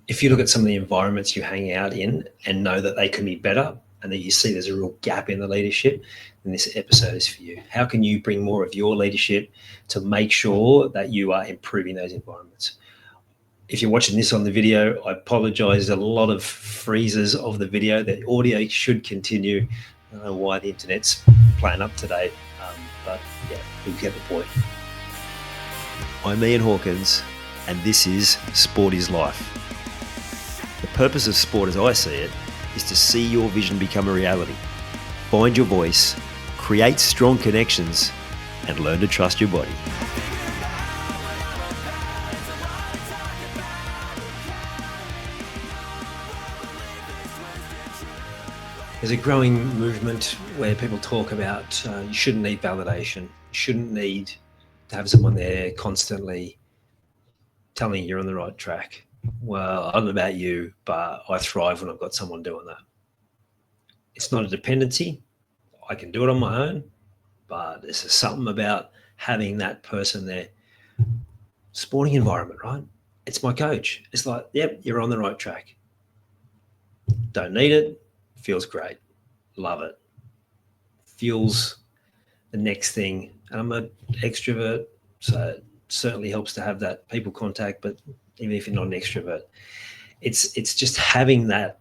if you look at some of the environments you hang out in and know that they can be better, and that you see there's a real gap in the leadership, then this episode is for you. How can you bring more of your leadership to make sure that you are improving those environments? If you're watching this on the video, I apologize. There's a lot of freezes of the video. The audio should continue. I don't know why the internet's playing up today, but yeah, you'll get the point. I'm Ian Hawkins, and this is Sport is Life. The purpose of sport, as I see it, is to see your vision become a reality. Find your voice, create strong connections, and learn to trust your body. There's a growing movement where people talk about you shouldn't need validation. You shouldn't need to have someone there constantly telling you you're on the right track. Well, I don't know about you, but I thrive when I've got someone doing that. It's not a dependency. I can do it on my own, but there's something about having that person there. Sporting environment, right? It's my coach. It's like, yep, you're on the right track. Don't need it. Feels great. Love it. Fuels the next thing. And I'm an extrovert, so it certainly helps to have that people contact, but even if you're not an extrovert, it's just having that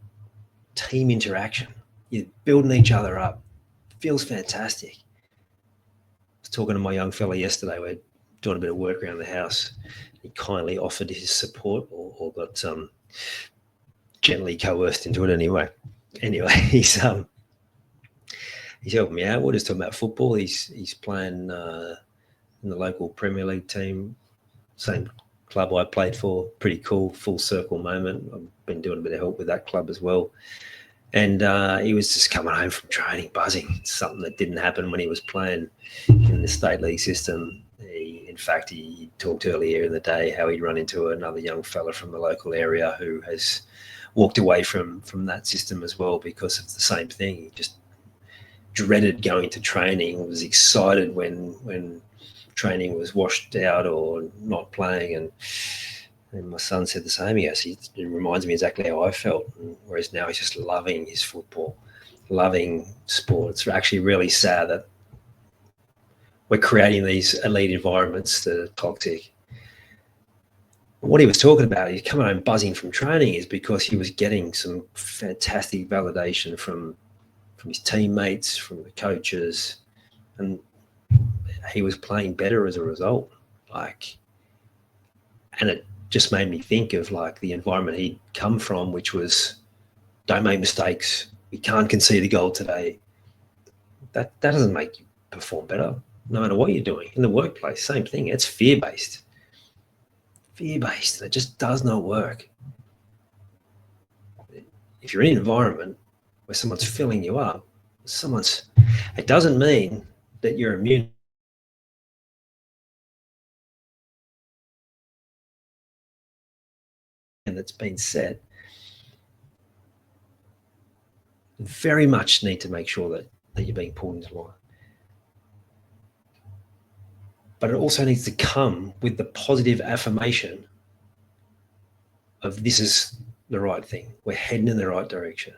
team interaction. You're building each other up. It feels fantastic. I was talking to my young fella yesterday. We're doing a bit of work around the house. He kindly offered his support or got gently coerced into it anyway. He's helping me out. We're just talking about football. He's playing in the local Premier League team, same club I played for. Pretty cool, full circle moment. I've been doing a bit of help with that club as well. And he was just coming home from training, buzzing. It's something that didn't happen when he was playing in the state league system. In fact, he talked earlier in the day how he'd run into another young fella from the local area who has walked away from that system as well because of the same thing. He just dreaded going to training, was excited when training was washed out or not playing. And my son said the same. He goes, it reminds me exactly how I felt. Whereas now he's just loving his football, loving sport. It's actually really sad that we're creating these elite environments that are toxic. What he was talking about, he's coming home buzzing from training, is because he was getting some fantastic validation from his teammates, from the coaches, and he was playing better as a result. And it just made me think of the environment he'd come from, which was don't make mistakes. We can't concede a goal today. That doesn't make you perform better, no matter what you're doing. In the workplace, same thing. It's fear-based. Fear-based, and it just does not work. If you're in an environment where someone's filling you up, it doesn't mean that you're immune. And that's been set. Very much need to make sure that you're being pulled into line. But it also needs to come with the positive affirmation of this is the right thing. We're heading in the right direction.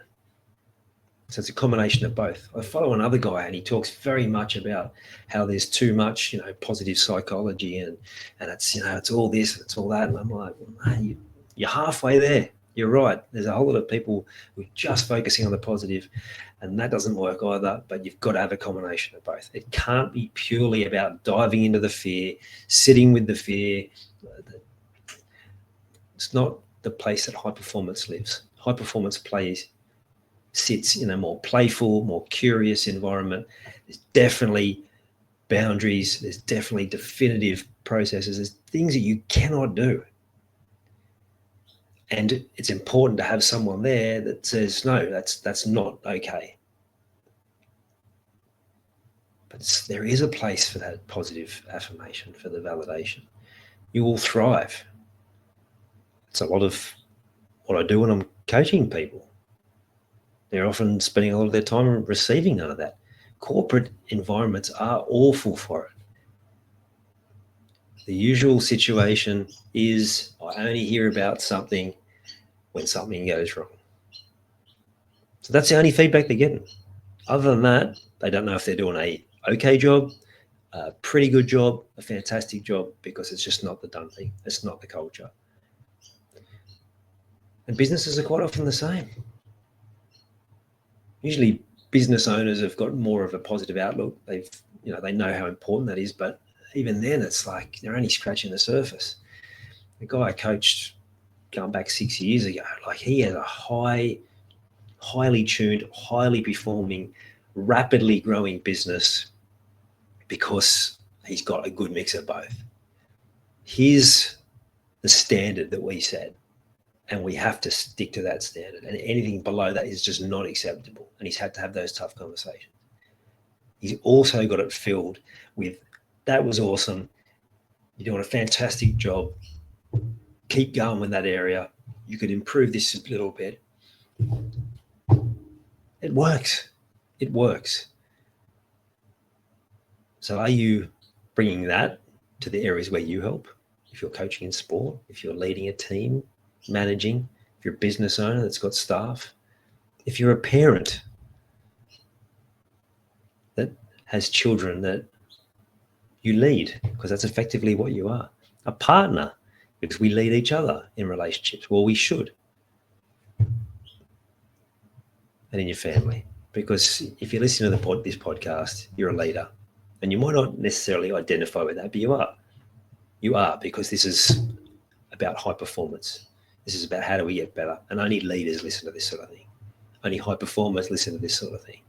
So it's a combination of both. I follow another guy and he talks very much about how there's too much, positive psychology and it's, it's all this, it's all that. And I'm like, well, you're halfway there. You're right. There's a whole lot of people who are just focusing on the positive, and that doesn't work either, but you've got to have a combination of both. It can't be purely about diving into the fear, sitting with the fear. It's not the place that high performance lives. High performance sits in a more playful, more curious environment. There's definitely boundaries. There's definitely definitive processes. There's things that you cannot do. And it's important to have someone there that says, no, that's not okay. But there is a place for that positive affirmation, for the validation. You will thrive. It's a lot of what I do when I'm coaching people. They're often spending a lot of their time receiving none of that. Corporate environments are awful for it. The usual situation is I only hear about something when something goes wrong. So that's the only feedback they're getting. Other than that, they don't know if they're doing a okay job, a pretty good job, a fantastic job, because it's just not the done thing. It's not the culture. And businesses are quite often the same. Usually business owners have got more of a positive outlook. They know how important that is, but even then it's like they're only scratching the surface. The guy I coached going back 6 years ago, like he had a highly tuned, highly performing, rapidly growing business because he's got a good mix of both. Here's the standard that we set, and we have to stick to that standard, and anything below that is just not acceptable. And he's had to have those tough conversations. He's also got it filled with, that was awesome, you're doing a fantastic job, keep going with that area, you could improve this a little bit. It works. So are you bringing that to the areas where you help? If you're coaching in sport, if you're leading a team, managing, if you're a business owner that's got staff, if you're a parent that has children that you lead, because that's effectively what you are. A partner, because we lead each other in relationships. Well, we should. And in your family, because if you listen to this podcast, you're a leader, and you might not necessarily identify with that, but you are. You are, because this is about high performance. This is about how do we get better, and only leaders listen to this sort of thing. Only high performers listen to this sort of thing.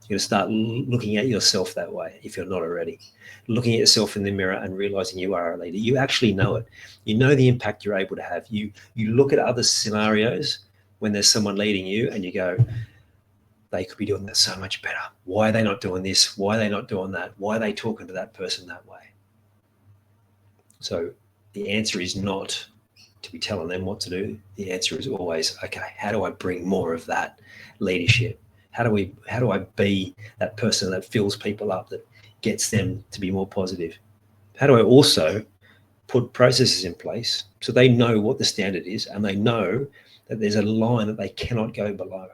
You're going to start looking at yourself that way if you're not already. Looking at yourself in the mirror and realizing you are a leader. You actually know it. You know the impact you're able to have. You look at other scenarios when there's someone leading you and you go, they could be doing that so much better. Why are they not doing this? Why are they not doing that? Why are they talking to that person that way? So the answer is not to be telling them what to do. The answer is always, okay, how do I bring more of that leadership? How do I be that person that fills people up, that gets them to be more positive? How do I also put processes in place so they know what the standard is and they know that there's a line that they cannot go below?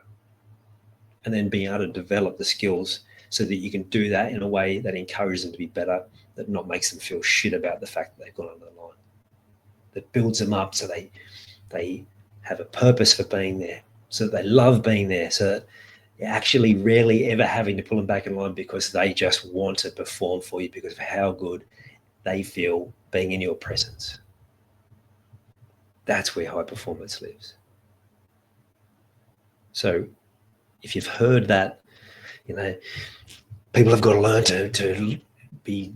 And then being able to develop the skills so that you can do that in a way that encourages them to be better, that not makes them feel shit about the fact that they've gone under the line, that builds them up so they have a purpose for being there, so that they love being there, so that you're actually rarely ever having to pull them back in line because they just want to perform for you because of how good they feel being in your presence. That's where high performance lives. So if you've heard that, people have got to learn to be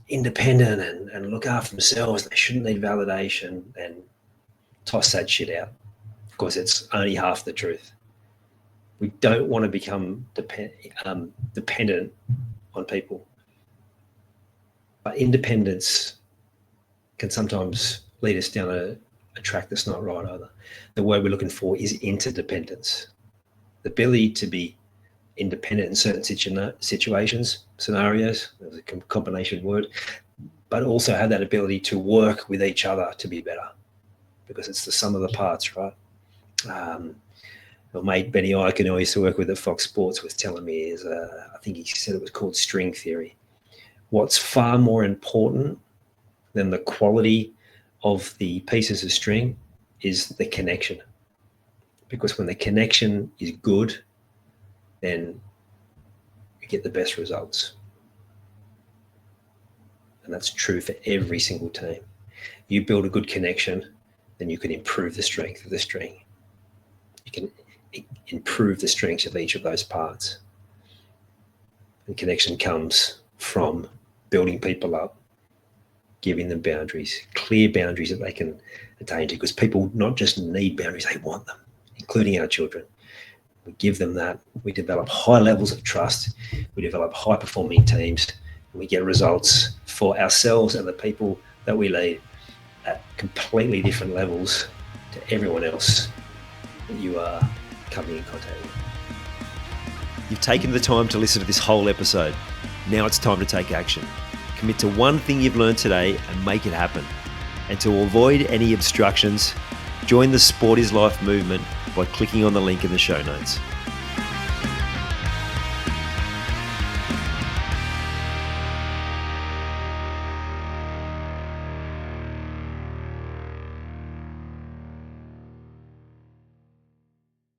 independent and look after themselves, they shouldn't need validation, and toss that shit out. Of course, it's only half the truth. We don't want to become dependent on people. But independence can sometimes lead us down a track that's not right either. The word we're looking for is interdependence. The ability to be independent in certain situations, scenarios, there's a combination word, but also have that ability to work with each other to be better, because it's the sum of the parts, right? My mate Benny Eichen, who I used to work with at Fox Sports, was telling me I think he said it was called string theory. What's far more important than the quality of the pieces of string is the connection. Because when the connection is good, then you get the best results. And that's true for every single team. You build a good connection, then you can improve the strength of the string. You can improve the strength of each of those parts. And connection comes from building people up, giving them boundaries, clear boundaries that they can attain to, because people not just need boundaries, they want them, including our children. We give them that. We develop high levels of trust. We develop high-performing teams. And we get results for ourselves and the people that we lead at completely different levels to everyone else that you are coming in contact with. You've taken the time to listen to this whole episode. Now it's time to take action. Commit to one thing you've learned today and make it happen. And to avoid any obstructions, Join the Sport is Life movement by clicking on the link in the show notes.